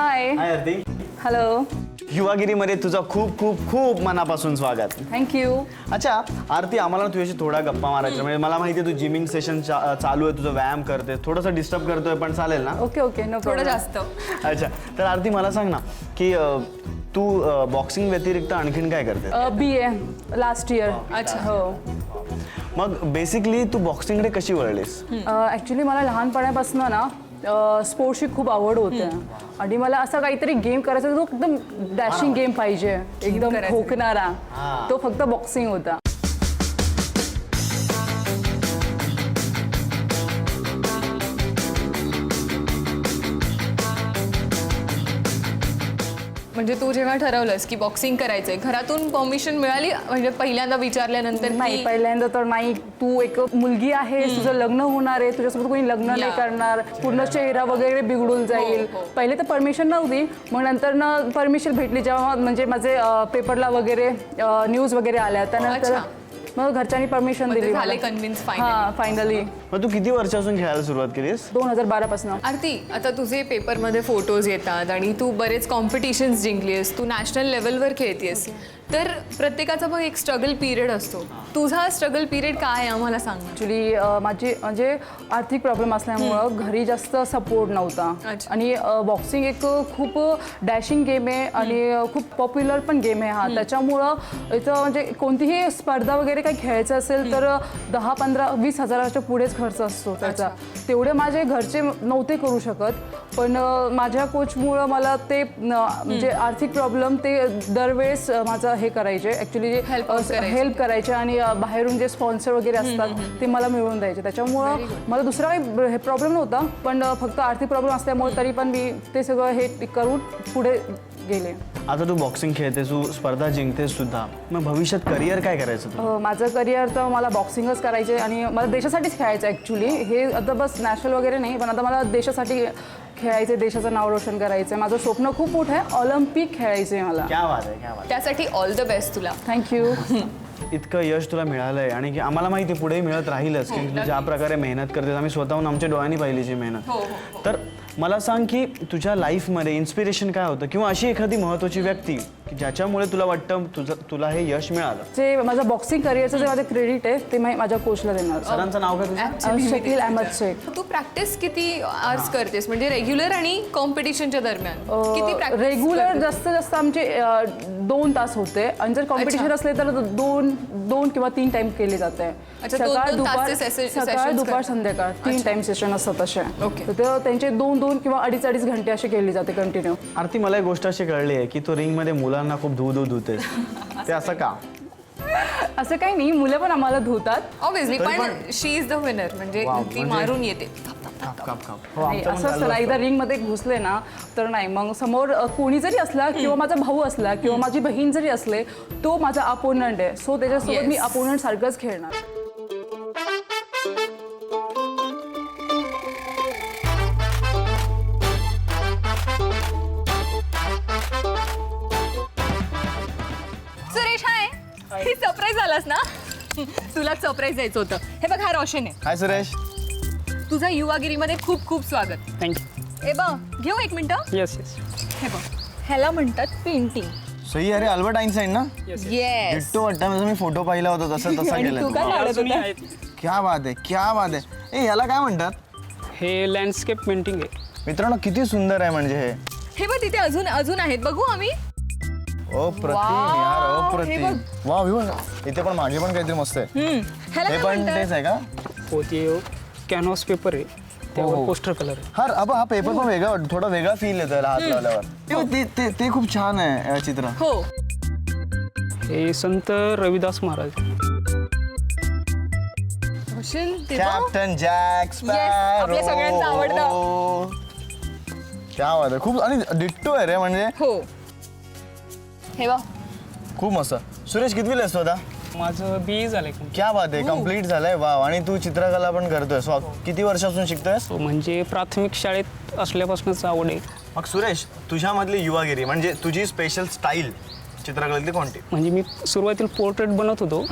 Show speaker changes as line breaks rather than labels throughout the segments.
हाय
हाय आरती.
Hello.
युवागिरीमध्ये तुझं खूप खूप खूप मनापासून स्वागत.
थँक्यू.
अच्छा आरती, आम्हाला तुझ्याशी थोडा गप्पा मारायचा. म्हणजे मला माहिती आहे तू जिमिंग सेशन चालू आहे, तुझं व्यायाम करते, थोडंसं डिस्टर्ब करतोय, पण चालेल ना?
ओके ओके, नो
थोडं जास्त.
अच्छा, तर आरती मला सांग ना की तू बॉक्सिंग व्यतिरिक्त आणखीन काय करते?
BA last year.
अच्छा.
हो.
मग बेसिकली तू बॉक्सिंगकडे कशी वळलीस?
ॲक्च्युली मला लहानपणापासून ना स्पोर्ट्सची खूप आवड होते आणि मला असा काहीतरी गेम करायचा जो एकदम डॅशिंग गेम पाहिजे, एकदम
करायचा.
ठोकणारा. तो फक्त बॉक्सिंग होता.
म्हणजे तू जेव्हा ठरवलंस की बॉक्सिंग करायचंय, घरातून परमिशन मिळाली? म्हणजे पहिल्यांदा विचारल्यानंतर
नाही, पहिल्यांदा तर नाही. तू एक मुलगी आहेस, तुझं लग्न होणार आहे, तुझ्यासोबत कोणी लग्न नाही करणार, पूर्ण चेहरा वगैरे बिघडून जाईल. पहिले तर परमिशन नव्हती, मग नंतर ना परमिशन भेटली जेव्हा म्हणजे माझे पेपरला वगैरे न्यूज वगैरे आल्या, त्यानंतर मग घरच्यांनी परमिशन दिली.
झाले कन्व्हिन्स
फायनली.
मग तू किती वर्षापासून खेळायला सुरुवात केलीस?
2012 पासून.
आरती, आता तुझे पेपरमध्ये फोटोज येतात आणि तू बरेच कॉम्पिटिशन्स जिंकलीस, तू नॅशनल लेवलवर खेळतेस, तर प्रत्येकाचा बघ एक स्ट्रगल पिरियड असतो. तुझा स्ट्रगल पिरियड काय आहे आम्हाला सांग.
ॲक्च्युली माझी म्हणजे आर्थिक प्रॉब्लेम असल्यामुळं घरी जास्त सपोर्ट नव्हता. आणि बॉक्सिंग एक खूप डॅशिंग गेम आहे आणि खूप पॉप्युलर पण गेम आहे हा. त्याच्यामुळं इथं म्हणजे कोणतीही स्पर्धा वगैरे काही खेळायचं असेल तर 10, 15, 20 हजाराच्या पुढेच खर्च असतो त्याचा. तेवढे माझे घरचे नव्हते करू शकत, पण माझ्या कोचमुळं मला ते म्हणजे आर्थिक प्रॉब्लेम ते दरवेळेस माझं हे करायचे, ॲक्च्युली हेल्प करायचे आणि बाहेरून जे स्पॉन्सर वगैरे असतात ते मला मिळवून द्यायचे. त्याच्यामुळं मला दुसरा काही प्रॉब्लेम नव्हता, पण फक्त आर्थिक प्रॉब्लेम असल्यामुळे तरी पण मी ते सगळं हे करून पुढे गेले.
आता तू बॉक्सिंग खेळतेस, तू स्पर्धा जिंकतेस सुद्धा, मग भविष्यात करिअर काय करायचं तू?
माझं करिअर तर मला बॉक्सिंगच करायचं आणि मला देशासाठीच खेळायचं ॲक्च्युली. हे आता बस नॅशनल वगैरे नाही, पण आता मला देशासाठी खेळायचं, देशाचं नाव रोशन करायचं. माझं स्वप्न खूप मोठं आहे, ऑलिम्पिक खेळायचं आहे मला.
क्या बात आहे, क्या बात.
त्यासाठी ऑल द बेस्ट तुला.
थँक्यू.
इतकं यश तुला मिळालंय आणि की आम्हाला माहिती आहे पुढेही मिळत राहीलच, की तू ज्या प्रकारे मेहनत करतेस, आम्ही स्वतःहून आमच्या डोळ्यांनी पाहिलीची मेहनत. तर मला सांग की तुझ्या लाईफमध्ये इन्स्पिरेशन काय होतं, किंवा अशी एखादी महत्त्वाची व्यक्ती की ज्याच्यामुळे तुला वाटतं तुला हे यश मिळालं?
जे माझं बॉक्सिंग करिअरचं जे माझं क्रेडिट आहे ते मी माझ्या कोचला देणार.
सरांचं नाव काय तुझं?
शकील अहमद शेख.
तू प्रॅक्टिस किती आवर्स करतेस, म्हणजे रेग्युलर आणि कॉम्पिटिशनच्या दरम्यान किती प्रॅक्टिस?
रेग्युलर जास्त आमचे 2 तास होते आणि जर कॉम्पिटिशन असले तर 2 किंवा 3 टाइम केले जाते. सकाळ दुपार संध्याकाळ 3 टाइम सेशन असतात असे. तर त्यांचे 2 किंवा 2.5 घंटे असे केले जाते कंटिन्यू.
आरती, मला एक गोष्ट अशी कळली आहे की तो रिंगमध्ये मुलांना खूप धुतेस. ते असं का?
असं काही नाही, मुलं पण आम्हाला धुतात
ऑब्व्हियसली, पण शी इज द विनर, म्हणजे ती मारून येते.
असं असतं ना, एकदा रिंगमध्ये घुसले ना तर नाही, मग समोर कोणी जरी असला किंवा माझा भाऊ असला किंवा माझी बहीण जरी असले, तो माझा अपोनंट आहे. सो त्याच्यासोबत मी अपोनंट सारखंच खेळणार.
सुरेश, हाय. ही सरप्राईज आलास ना? तुला सरप्राईज द्यायचं होतं. हे बघ, हा रोशन आहे.
हाय सुरेश.
तुझा युवागिरीमध्ये खूप खूप स्वागत.
थँक्यू.
हे बघ, घेऊ एक मिनिटं.
Yes yes.
हे बघ, ह्याला म्हणतात पेंटिंग.
सही. अरे अल्बर्ट आइन्स्टाईन ना?
येस.
डिट्टो वाटतं, मी फोटो पाहिला होता तसा केलं.
तू काय काढत होता?
क्या बात आहे, क्या बात आहे. ए, ह्याला काय म्हणतात?
हे लँडस्केप पेंटिंग आहे.
मित्रांनो, किती सुंदर आहे म्हणजे हे.
हे बघ, तिथे अजून आहेत, बघू आम्ही.
अप्रतिम यार, अप्रतिम. वा, इथे पण मागे पण काहीतरी मस्त आहे.
ह्याला
हे
काय
पण
म्हणतात?
तेच आहे का?
हो, ते कॅनव्हास पेपर आहे, त्यावर पोस्टर कलर आहे.
हा पेपर पण वेगळा, थोडा वेगळा फील येतो याला हात लावल्यावर. ते खूप छान आहे चित्र.
हो.
हे संत Ravidas Maharaj.
Captain jack sparrow.
आपल्या सगळ्यांचं आवडतं.
क्या बात आहे, खूप. आणि डिट्टो आहे रे, म्हणजे
हो. हे बघ,
खूप मस्त. सुरेश, कितवीला आहेस तू आता?
माझं BE झालंय.
क्या बात आहे, कम्प्लीट झालंय. वाव. आणि तू चित्रकला पण करतोय. किती वर्षापासून शिकतोयस?
म्हणजे प्राथमिक शाळेत असल्यापासूनच आवड आहे.
मग सुरेश, तुझ्यामधली युवागिरी म्हणजे तुझी स्पेशल स्टाईल चित्रकलेतली कोणती?
म्हणजे मी सुरुवातीला पोर्ट्रेट बनवत होतो,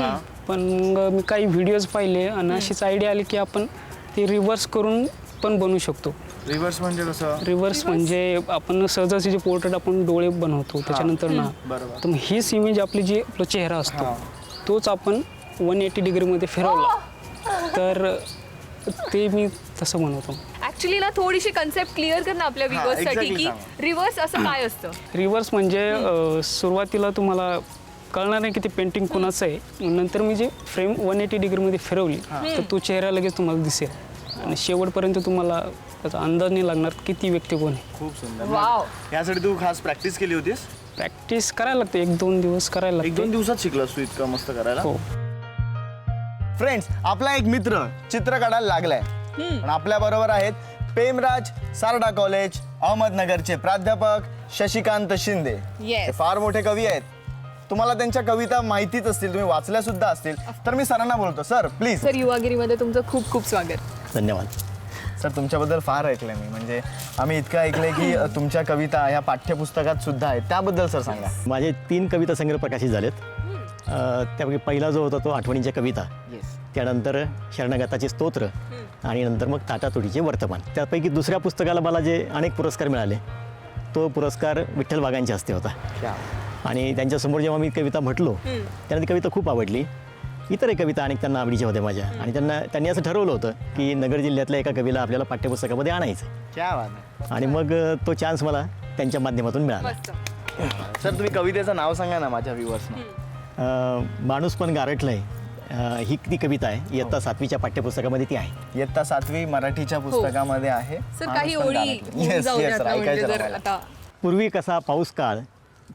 पण मग मी काही व्हिडिओज पाहिले आणि अशीच आयडिया आली की आपण ते रिव्हर्स करून पण बनवू शकतो.
रिव्हर्स म्हणजे कसं?
रिव्हर्स म्हणजे आपण सहजासहजी जे पोर्ट्रेट आपण डोळे बनवतो त्याच्यानंतर ना,
बरोबर.
तर मग हीच इमेज आपली जी आपला चेहरा असतो तोच आपण 180 डिग्रीमध्ये फिरवला तर ते मी तसं बनवतो.
ऍक्च्युली ना थोडीशी कन्सेप्ट क्लिअर कर ना आपल्या व्ह्युअर्ससाठी
exactly
की
सांगा.
रिव्हर्स असं काय असतं.
रिव्हर्स म्हणजे सुरुवातीला तुम्हाला कळणार नाही की ते पेंटिंग कुणाचं आहे, नंतर मी जे फ्रेम 180 डिग्रीमध्ये फिरवली तर तो चेहरा लगेच तुम्हाला दिसेल आणि शेवटपर्यंत तुम्हाला त्याचा अंदाज नाही लागणार की ती व्यक्ती कोण आहे.
खूप सुंदर.
वाव.
यासाठी तू खास प्रॅक्टिस केली होतीस?
प्रॅक्टिस करायला लागते, 1-2 दिवस करायला
1-2
लागते.
दिवसात शिकलास तू इतकं मस्त करायला?
हो.
फ्रेंड्स, आपला एक मित्र चित्र काढायला लागलाय पण आपल्या बरोबर आहेत पेमराज सारडा कॉलेज अहमदनगरचे प्राध्यापक शशिकांत शिंदे.
Yes.
ते फार मोठे कवी आहेत. तुम्हाला त्यांच्या कविता माहितीच असतील, तुम्ही वाचल्या सुद्धा असतील. तर मी सरांना बोलतो, सर प्लीज.
सर युवागिरीमध्ये तुमचं खूप खूप स्वागत.
धन्यवाद.
सर तुमच्याबद्दल फार ऐकलंय मी, म्हणजे आम्ही इतकं ऐकलंय की तुमच्या कविता ह्या पाठ्यपुस्तकात सुद्धा आहेत. त्याबद्दल सर सांगा.
माझे 3 कविता संग्रह प्रकाशित झालेत. त्यापैकी पहिला जो होता तो आठवणीच्या कविता, त्यानंतर शरणगताचे स्तोत्र आणि नंतर मग ताटातोडीचे वर्तमान. त्यापैकी दुसऱ्या पुस्तकाला मला जे अनेक पुरस्कार मिळाले तो पुरस्कार विठ्ठल वाघांच्या हस्ते होता. आणि त्यांच्यासमोर जेव्हा मी कविता म्हटलो त्यांना ती कविता खूप आवडली. इतरही कविता अनेक त्यांना आवडीच्या होत्या माझ्या, आणि त्यांनी असं ठरवलं होतं की नगर जिल्ह्यातल्या एका कवीला आपल्याला पाठ्यपुस्तकामध्ये आणायचं.
क्या बात आहे.
आणि मग तो चान्स मला त्यांच्या माध्यमातून मिळाला.
सर तुम्ही कवितेचं नाव सांगा ना माझ्या व्ह्युअर्सना.
माणूस पण गारठलंय ही ती कविता आहे. इयत्ता 7वीच्या पाठ्यपुस्तकामध्ये ती आहे.
इयत्ता 7वी मराठीच्या पुस्तकामध्ये आहे.
सर काही ओळी घेऊन जाऊयात ना, म्हणजे जर आता
पूर्वी कसा पाऊस काळ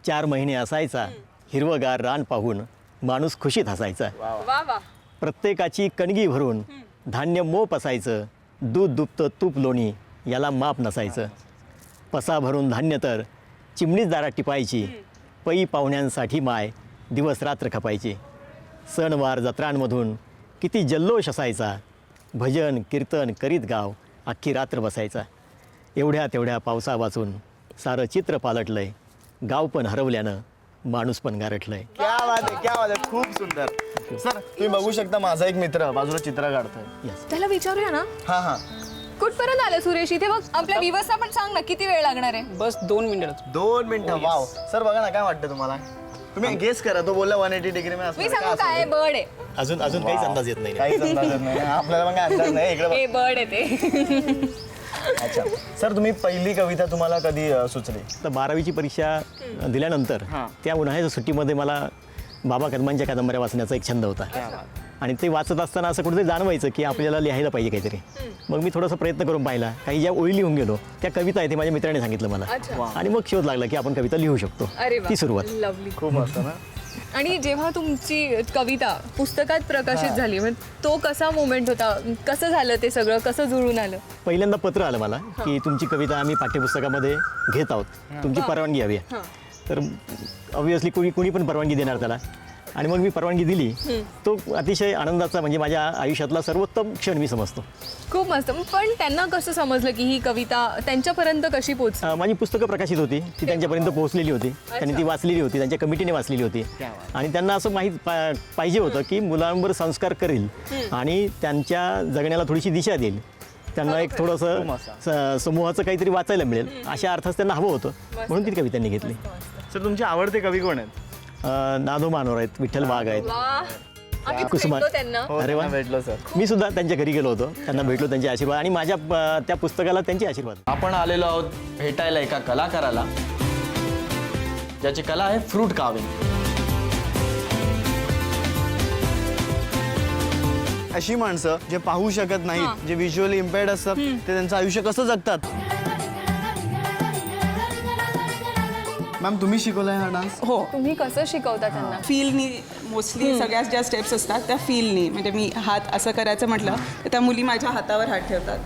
4 महिने असायचा, हिरवगार रान पाहून माणूस खुशीत हसायचा.
वा वा.
प्रत्येकाची कणगी भरून धान्य मोप असायचं, दूध दुभतं तूप लोणी याला माप नसायचं. पसा भरून धान्य तर चिमणीच दारात टिपायची, पै पाहुण्यांसाठी माय दिवस रात्र खपायची. सणवार जत्रांमधून किती जल्लोष असायचा, भजन कीर्तन करीत गाव अख्खी रात्र बसायचा. एवढ्या तेवढ्या पावसा वाचून सारं चित्र पालटलंय, गाव पण हरवल्यानं माणूस पण गारठलंय.
क्या बात आहे, क्या बात आहे. खूप सुंदर. सर तुम्ही बघू शकता माझा एक मित्र बाजूला चित्र काढतोय.
त्याला विचारूया ना
हा हा.
कुठपर्यंत आलं सुरेश इथे बघ. आपल्या विवसला पण सांग ना किती वेळ लागणार आहे.
बस 2 मिनिटात.
2 मिनिटं. वाव. सर बघा ना काय वाटतं तुम्हाला? तुम्ही गेस करा. तो बोलला 180 डिग्री
मी सांगू काय बर्ड आहे.
अजून काहीच अंदाज येत नाही.
काहीच अंदाज येत नाही. आपल्याला मग अंदाज नाही. इकडे
हे बर्ड आहे ते.
अच्छा. सर तुम्ही पहिली कविता तुम्हाला कधी सुचली?
तर 12वीची परीक्षा दिल्यानंतर त्या उन्हाळ्याच्या सुट्टीमध्ये मला बाबा कदमांच्या कादंबऱ्या वाचण्याचा एक छंद होता. आणि ते वाचत असताना असं कुठेतरी जाणवायचं की आपल्याला लिहायला पाहिजे काहीतरी. मग मी थोडासा प्रयत्न करून पाहिला, काही ज्या ओळी लिहून गेलो त्या कविता आहे ते माझ्या मित्राने सांगितलं मला. आणि मग शोध लागला की आपण कविता लिहू शकतो.
अरे वा.
ती सुरुवात.
लवली.
खूप मस्त ना.
आणि जेव्हा तुमची कविता पुस्तकात प्रकाशित झाली मग तो कसा मोमेंट होता, कसं झालं ते सगळं, कसं जुळून आलं?
पहिल्यांदा पत्र आलं मला की तुमची कविता आम्ही पाठ्यपुस्तकामध्ये घेत आहोत, तुमची परवानगी हवी आहे. तर ऑब्व्हियसली कुणी पण परवानगी देणार त्याला. आणि मग मी परवानगी दिली. तो अतिशय आनंदाचा, म्हणजे माझ्या आयुष्यातला सर्वोत्तम क्षण मी समजतो.
खूप मस्त. पण त्यांना कसं समजलं की ही कविता त्यांच्यापर्यंत कशी पोहोचली?
माझी पुस्तकं प्रकाशित होती, ती त्यांच्यापर्यंत पोहोचलेली होती. त्यांनी ती वाचलेली होती, त्यांच्या कमिटीने वाचलेली होती. आणि त्यांना असं पाहिजे होतं की मुलांवर संस्कार करेल आणि त्यांच्या जगण्याला थोडीशी दिशा देईल. त्यांना एक थोडंसं समूहाचं काहीतरी वाचायला मिळेल अशा अर्थाच त्यांना हवं होतं, म्हणून ती कविता त्यांनी घेतली.
सर तुमचे आवडते कवी कोण आहेत?
नादो मानोर आहेत, विठ्ठल वाघ आहेत,
आम्ही
कुसुमा.
भेटलो त्यांना.
अरे वा.
भेटलो सर.
मी सुद्धा त्यांच्या घरी गेलो होतो, त्यांना भेटलो, त्यांचे आशीर्वाद आणि माझ्या त्या पुस्तकाला त्यांचे आशीर्वाद.
आपण आलेलो आहोत भेटायला एका कलाकाराला ज्याची कला आहे फ्रूट कार्विंग. अशी माणसं जे पाहू शकत नाहीत, जे व्हिज्युअली इम्पेअर्ड असतात, ते त्यांचं आयुष्य कसं जगतात. मॅम तुम्ही शिकवलाय हा डान्स?
हो.
तुम्ही कसं शिकवता त्यांना?
फीलनी मोस्टली सगळ्यात ज्या स्टेप्स असतात त्या फीलनी, म्हणजे मी हात असं करायचं म्हटलं तर त्या मुली माझ्या हातावर हात ठेवतात.